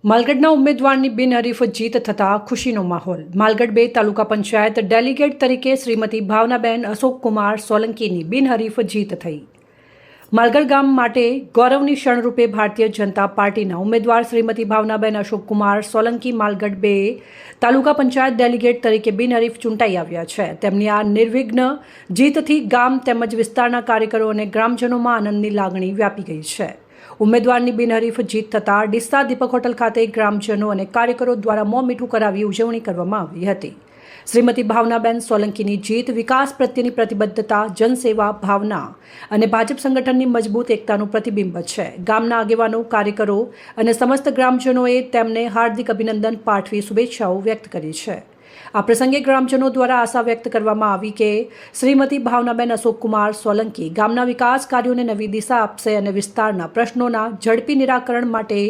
માલગઢના ઉમેદવારની બિનહરીફ જીત થતાં ખુશીનો માહોલ। માલગઢ 2 તાલુકા પંચાયત ડેલિગેટ તરીકે શ્રીમતી ભાવનાબેન અશોકકુમાર સોલંકીની બિનહરીફ જીત થઈ। માલગઢ ગામ માટે ગૌરવની ક્ષણરૂપે ભારતીય જનતા પાર્ટીના ઉમેદવાર શ્રીમતી ભાવનાબેન અશોકકુમાર સોલંકી માલગઢ 2 તાલુકા પંચાયત ડેલિગેટ તરીકે બિનહરીફ ચૂંટાઈ આવ્યા છે। તેમની આ નિર્વિઘ્ન જીતથી ગામ તેમજ વિસ્તારના કાર્યકરો અને ગ્રામજનોમાં આનંદની લાગણી વ્યાપી ગઈ છે। ઉમેદવારની બિનહરીફ જીત થતાં ડીસા દીપક હોટલ ખાતે ગ્રામજનો અને કાર્યકરો દ્વારા મોં મીઠું કરાવી ઉજવણી કરવામાં આવી હતી। શ્રીમતી ભાવનાબેન સોલંકીની જીત વિકાસ પ્રત્યેની પ્રતિબદ્ધતા, જનસેવા ભાવના અને ભાજપ સંગઠનની મજબૂત એકતાનું પ્રતિબિંબ છે। ગામના આગેવાનો, કાર્યકરો અને સમસ્ત ગ્રામજનોએ તેમને હાર્દિક અભિનંદન પાઠવી શુભેચ્છાઓ વ્યક્ત કરી છે। આ પ્રસંગે ગ્રામજનો દ્વારા આશા વ્યક્ત કરવામાં આવી કે શ્રીમતી ભાવનાબેન અશોકકુમાર સોલંકી ગામના વિકાસ કાર્યોને નવી દિશા આપશે અને વિસ્તારના પ્રશ્નોના ઝડપી નિરાકરણ માટે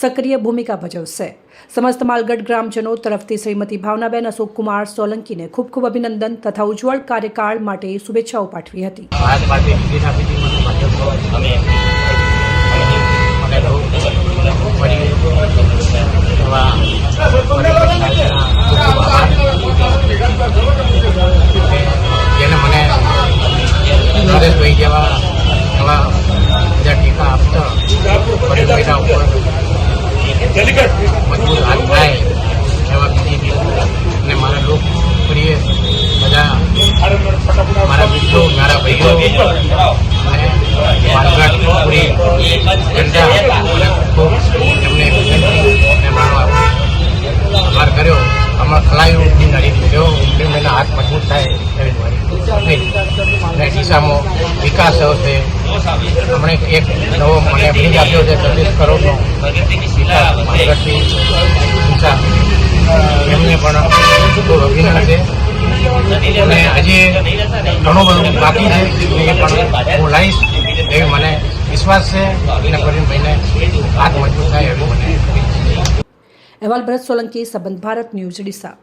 સક્રિય ભૂમિકા ભજવશે। સમસ્ત માલગઢ ગ્રામજનો તરફથી શ્રીમતી ભાવનાબેન અશોકકુમાર સોલંકીને ખૂબ ખૂબ અભિનંદન તથા ઉજ્જવળ કાર્યકાળ માટે શુભેચ્છાઓ પાઠવી હતી। જેને મને નરેશભાઈ જેવા એવા બધા ટીકા આપતા પરિવારના ઉપર મજબૂત હાથ થાય એવા બીજી અને મારા લોકપ્રિય બધા મારા મિત્રો, મારા ભાઈઓ અને માલગઢ પૂરી જનતા ખૂબ એમને વિનંતી મારો આભાર કર્યો। આમાં ખલાયું નડી ગયો, એમના હાથ મજબૂત થાય એવી મારી અને ડીસામાં વિકાસ થયો છે। હમણે એક નવો મને બ્રિજ આપ્યો છે 30 કરોડનો વિકાસ માલગઢથી ડીસા, એમને પણ ખૂબ અભિનંદન છે। અને હજી ઘણું બધું બાકી છે, એ પણ હું લઈશ એવી મને વિશ્વાસ છે અને પ્રવીણભાઈને હાથ મજબૂત થાય એવી મને। અહેવાલ ભરત સોલંકી, સંબંધ ભારત ન્યૂઝ, ડીસા।